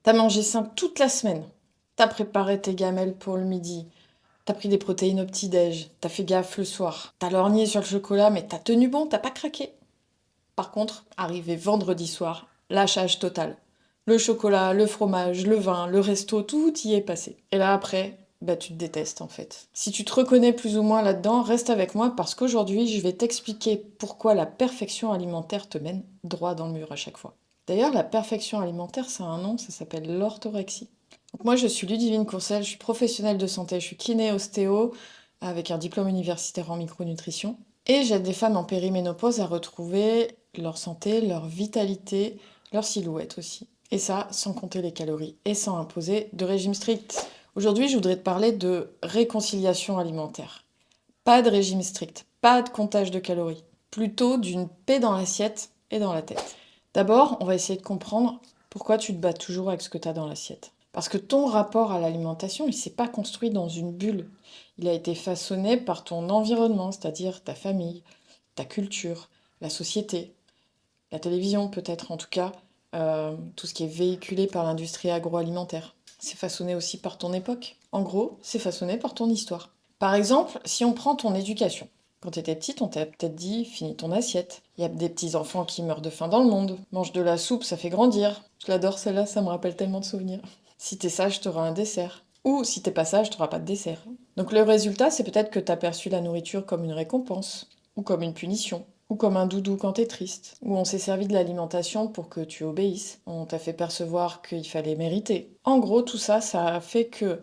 T'as mangé sain toute la semaine. T'as préparé tes gamelles pour le midi. T'as pris des protéines au petit-déj. T'as fait gaffe le soir. T'as lorgné sur le chocolat, mais t'as tenu bon, t'as pas craqué. Par contre, arrivé vendredi soir, lâchage total. Le chocolat, le fromage, le vin, le resto, tout y est passé. Et là après, bah tu te détestes en fait. Si tu te reconnais plus ou moins là-dedans, reste avec moi parce qu'aujourd'hui, je vais t'expliquer pourquoi la perfection alimentaire te mène droit dans le mur à chaque fois. D'ailleurs, la perfection alimentaire, ça a un nom, ça s'appelle l'orthorexie. Donc moi, je suis Ludivine Courcelles, je suis professionnelle de santé, je suis kiné ostéo avec un diplôme universitaire en micronutrition. Et j'aide des femmes en périménopause à retrouver leur santé, leur vitalité, leur silhouette aussi. Et ça, sans compter les calories et sans imposer de régime strict. Aujourd'hui, je voudrais te parler de réconciliation alimentaire. Pas de régime strict, pas de comptage de calories. Plutôt d'une paix dans l'assiette et dans la tête. D'abord, on va essayer de comprendre pourquoi tu te bats toujours avec ce que tu as dans l'assiette. Parce que ton rapport à l'alimentation, il ne s'est pas construit dans une bulle. Il a été façonné par ton environnement, c'est-à-dire ta famille, ta culture, la société, la télévision peut-être en tout cas, tout ce qui est véhiculé par l'industrie agroalimentaire. C'est façonné aussi par ton époque. En gros, c'est façonné par ton histoire. Par exemple, si on prend ton éducation. Quand tu étais petite, on t'a peut-être dit finis ton assiette. Il y a des petits enfants qui meurent de faim dans le monde. Mange de la soupe, ça fait grandir. Je l'adore celle-là, ça me rappelle tellement de souvenirs. Si t'es sage, t'auras un dessert. Ou si t'es pas sage, t'auras pas de dessert. Donc le résultat, c'est peut-être que t'as perçu la nourriture comme une récompense, ou comme une punition, ou comme un doudou quand t'es triste, ou on s'est servi de l'alimentation pour que tu obéisses, on t'a fait percevoir qu'il fallait mériter. En gros, tout ça, ça a fait que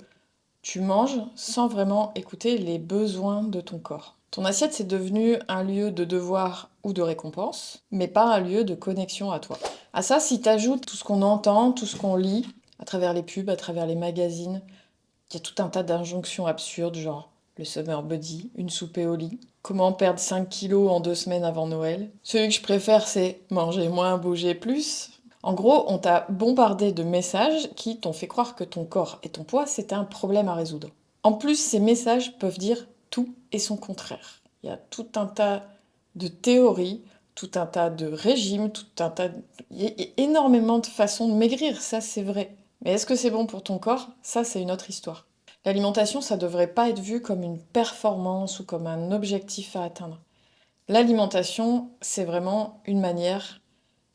tu manges sans vraiment écouter les besoins de ton corps. Ton assiette, c'est devenu un lieu de devoir ou de récompense, mais pas un lieu de connexion à toi. À ça, si t'ajoutes tout ce qu'on entend, tout ce qu'on lit, à travers les pubs, à travers les magazines, il y a tout un tas d'injonctions absurdes, genre le summer body, une soupée au lit, comment perdre 5 kilos en 2 semaines avant Noël. Celui que je préfère, c'est manger moins, bouger plus. En gros, on t'a bombardé de messages qui t'ont fait croire que ton corps et ton poids, c'était un problème à résoudre. En plus, ces messages peuvent dire tout et son contraire. Il y a tout un tas de théories, tout un tas de régimes, tout un tas de... Il y a énormément de façons de maigrir, ça c'est vrai. Mais est-ce que c'est bon pour ton corps? Ça, c'est une autre histoire. L'alimentation, ça devrait pas être vu comme une performance ou comme un objectif à atteindre. L'alimentation, c'est vraiment une manière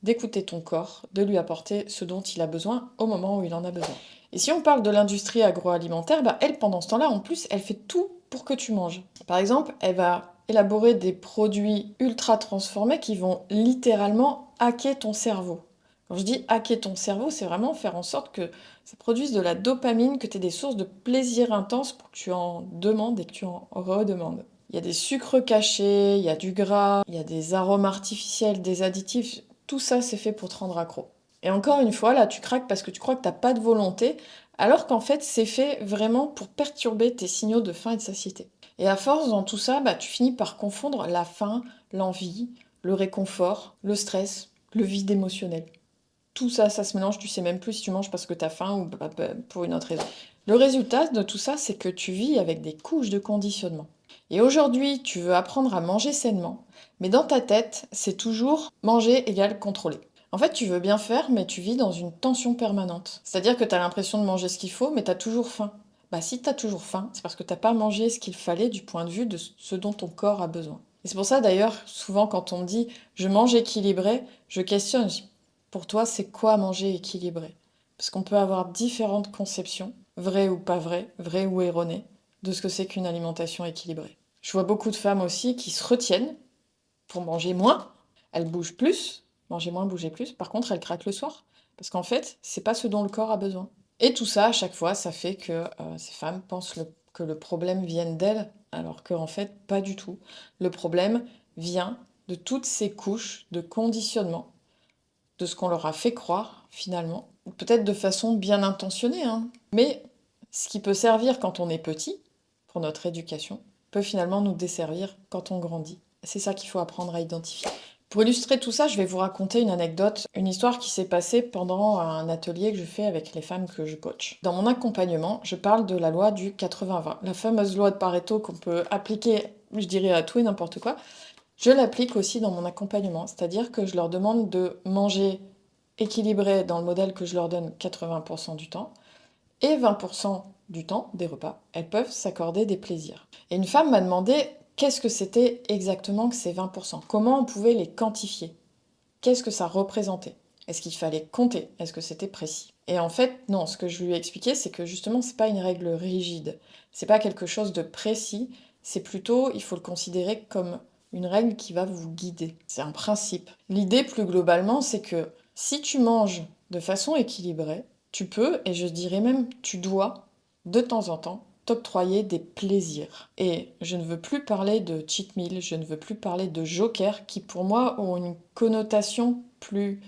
d'écouter ton corps, de lui apporter ce dont il a besoin au moment où il en a besoin. Et si on parle de l'industrie agroalimentaire, bah elle, pendant ce temps-là, en plus, elle fait tout pour que tu manges. Par exemple, elle va élaborer des produits ultra transformés qui vont littéralement hacker ton cerveau. Quand je dis hacker ton cerveau, c'est vraiment faire en sorte que ça produise de la dopamine, que tu aies des sources de plaisir intense pour que tu en demandes et que tu en redemandes. Il y a des sucres cachés, il y a du gras, il y a des arômes artificiels, des additifs. Tout ça, c'est fait pour te rendre accro. Et encore une fois, là, tu craques parce que tu crois que t'as pas de volonté, alors qu'en fait, c'est fait vraiment pour perturber tes signaux de faim et de satiété. Et à force, dans tout ça, bah, tu finis par confondre la faim, l'envie, le réconfort, le stress, le vide émotionnel. Tout ça, ça se mélange, tu sais même plus si tu manges parce que t'as faim ou pour une autre raison. Le résultat de tout ça, c'est que tu vis avec des couches de conditionnement. Et aujourd'hui, tu veux apprendre à manger sainement, mais dans ta tête, c'est toujours manger égale contrôler. En fait, tu veux bien faire, mais tu vis dans une tension permanente. C'est-à-dire que tu as l'impression de manger ce qu'il faut, mais tu as toujours faim. Bah si tu as toujours faim, c'est parce que t'as pas mangé ce qu'il fallait du point de vue de ce dont ton corps a besoin. Et c'est pour ça d'ailleurs, souvent quand on me dit je mange équilibré, je questionne. Je dis, pour toi, c'est quoi manger équilibré? Parce qu'on peut avoir différentes conceptions, vraies ou pas vraies, vraies ou erronées, de ce que c'est qu'une alimentation équilibrée. Je vois beaucoup de femmes aussi qui se retiennent pour manger moins. Elles bougent plus, manger moins, bouger plus. Par contre, elles craquent le soir. Parce qu'en fait, c'est pas ce dont le corps a besoin. Et tout ça, à chaque fois, ça fait que ces femmes pensent que le problème vienne d'elles, alors qu'en fait, pas du tout. Le problème vient de toutes ces couches de conditionnement, de ce qu'on leur a fait croire, finalement. Peut-être de façon bien intentionnée, hein. Mais ce qui peut servir quand on est petit, pour notre éducation, peut finalement nous desservir quand on grandit. C'est ça qu'il faut apprendre à identifier. Pour illustrer tout ça, je vais vous raconter une anecdote, une histoire qui s'est passée pendant un atelier que je fais avec les femmes que je coach. Dans mon accompagnement, je parle de la loi du 80-20, la fameuse loi de Pareto qu'on peut appliquer, je dirais, à tout et n'importe quoi. Je l'applique aussi dans mon accompagnement, c'est-à-dire que je leur demande de manger équilibrées dans le modèle que je leur donne 80% du temps, et 20% du temps des repas, elles peuvent s'accorder des plaisirs. Et une femme m'a demandé qu'est-ce que c'était exactement que ces 20%, comment on pouvait les quantifier, qu'est-ce que ça représentait, est-ce qu'il fallait compter, est-ce que c'était précis. Et en fait, non, ce que je lui ai expliqué, c'est que justement, c'est pas une règle rigide, c'est pas quelque chose de précis, c'est plutôt, il faut le considérer comme une règle qui va vous guider. C'est un principe. L'idée, plus globalement, c'est que si tu manges de façon équilibrée, tu peux, et je dirais même tu dois, de temps en temps, t'octroyer des plaisirs. Et je ne veux plus parler de cheat meal, je ne veux plus parler de joker, qui pour moi ont une connotation plus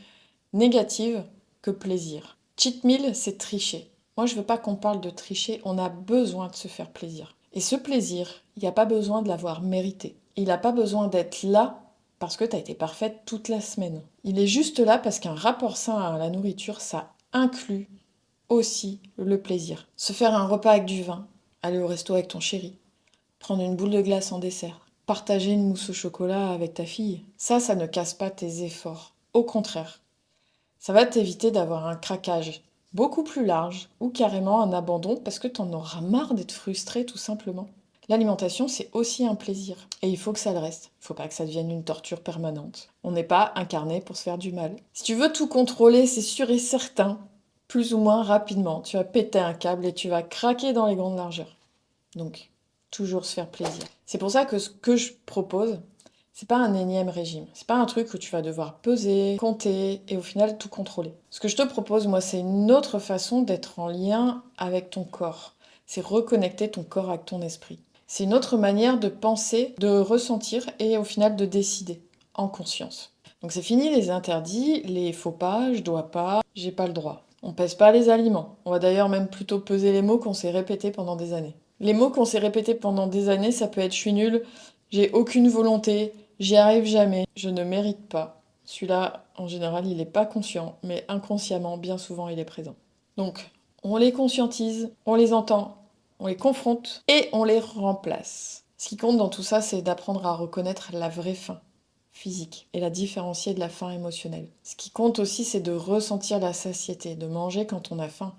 négative que plaisir. Cheat meal, c'est tricher. Moi, je veux pas qu'on parle de tricher, on a besoin de se faire plaisir. Et ce plaisir, il n'y a pas besoin de l'avoir mérité. Il n'a pas besoin d'être là parce que tu as été parfaite toute la semaine. Il est juste là parce qu'un rapport sain à la nourriture, ça inclut aussi le plaisir. Se faire un repas avec du vin, aller au resto avec ton chéri, prendre une boule de glace en dessert, partager une mousse au chocolat avec ta fille, ça ne casse pas tes efforts. Au contraire, ça va t'éviter d'avoir un craquage beaucoup plus large ou carrément un abandon parce que t'en auras marre d'être frustré tout simplement. L'alimentation, c'est aussi un plaisir et il faut que ça le reste. Il faut pas que ça devienne une torture permanente. On n'est pas incarné pour se faire du mal. Si tu veux tout contrôler, c'est sûr et certain, plus ou moins rapidement, tu vas péter un câble et tu vas craquer dans les grandes largeurs. Donc, toujours se faire plaisir. C'est pour ça que ce que je propose, c'est pas un énième régime. C'est pas un truc où tu vas devoir peser, compter et au final tout contrôler. Ce que je te propose, moi, c'est une autre façon d'être en lien avec ton corps. C'est reconnecter ton corps avec ton esprit. C'est une autre manière de penser, de ressentir et au final de décider en conscience. Donc c'est fini les interdits, les faux pas, je dois pas, j'ai pas le droit. On pèse pas les aliments. On va d'ailleurs même plutôt peser les mots qu'on s'est répétés pendant des années. Les mots qu'on s'est répétés pendant des années, ça peut être je suis nulle, j'ai aucune volonté, j'y arrive jamais, je ne mérite pas. Celui-là, en général, il n'est pas conscient, mais inconsciemment, bien souvent, il est présent. Donc, on les conscientise, on les entend, on les confronte et on les remplace. Ce qui compte dans tout ça, c'est d'apprendre à reconnaître la vraie faim physique et la différencier de la faim émotionnelle. Ce qui compte aussi, c'est de ressentir la satiété, de manger quand on a faim.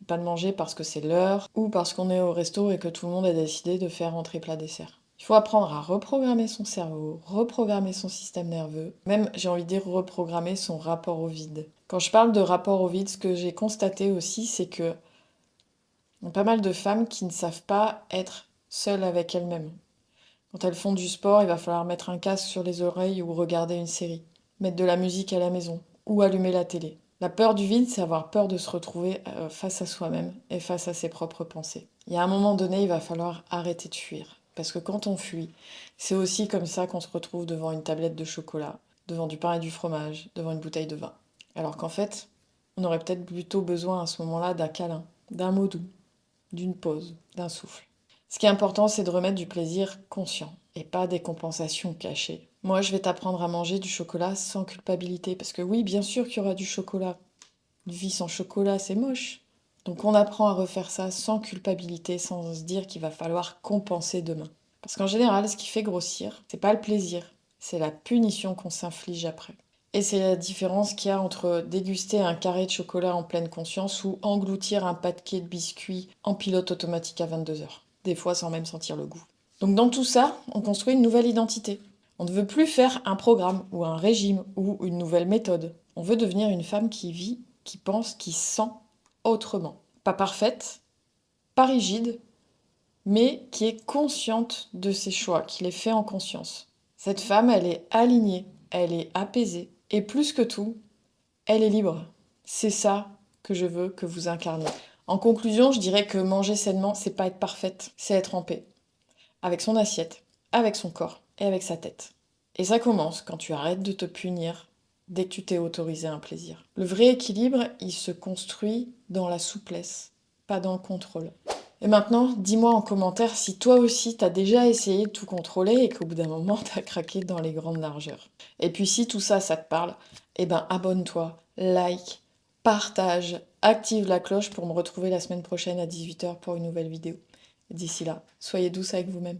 Pas de manger parce que c'est l'heure ou parce qu'on est au resto et que tout le monde a décidé de faire entrée plat dessert. Il faut apprendre à reprogrammer son cerveau, reprogrammer son système nerveux, même j'ai envie de dire reprogrammer son rapport au vide. Quand je parle de rapport au vide, ce que j'ai constaté aussi, c'est que il y a pas mal de femmes qui ne savent pas être seules avec elles-mêmes. Quand elles font du sport, il va falloir mettre un casque sur les oreilles ou regarder une série, mettre de la musique à la maison ou allumer la télé. La peur du vide, c'est avoir peur de se retrouver face à soi-même et face à ses propres pensées. Il y a un moment donné, il va falloir arrêter de fuir. Parce que quand on fuit, c'est aussi comme ça qu'on se retrouve devant une tablette de chocolat, devant du pain et du fromage, devant une bouteille de vin. Alors qu'en fait, on aurait peut-être plutôt besoin à ce moment-là d'un câlin, d'un mot doux, d'une pause, d'un souffle. Ce qui est important, c'est de remettre du plaisir conscient et pas des compensations cachées. Moi, je vais t'apprendre à manger du chocolat sans culpabilité, parce que oui, bien sûr qu'il y aura du chocolat. Une vie sans chocolat, c'est moche. Donc on apprend à refaire ça sans culpabilité, sans se dire qu'il va falloir compenser demain. Parce qu'en général, ce qui fait grossir, c'est pas le plaisir, c'est la punition qu'on s'inflige après. Et c'est la différence qu'il y a entre déguster un carré de chocolat en pleine conscience ou engloutir un paquet de biscuits en pilote automatique à 22 heures. Des fois sans même sentir le goût. Donc dans tout ça, on construit une nouvelle identité. On ne veut plus faire un programme ou un régime ou une nouvelle méthode. On veut devenir une femme qui vit, qui pense, qui sent autrement. Pas parfaite, pas rigide, mais qui est consciente de ses choix, qui les fait en conscience. Cette femme, elle est alignée, elle est apaisée, et plus que tout, elle est libre. C'est ça que je veux que vous incarniez. En conclusion, je dirais que manger sainement, c'est pas être parfaite, c'est être en paix. Avec son assiette, avec son corps et avec sa tête. Et ça commence quand tu arrêtes de te punir dès que tu t'es autorisé un plaisir. Le vrai équilibre, il se construit dans la souplesse, pas dans le contrôle. Et maintenant, dis-moi en commentaire si toi aussi t'as déjà essayé de tout contrôler et qu'au bout d'un moment t'as craqué dans les grandes largeurs. Et puis si tout ça, ça te parle, eh ben abonne-toi, like, partage, active la cloche pour me retrouver la semaine prochaine à 18 h pour une nouvelle vidéo. D'ici là, soyez douce avec vous-même.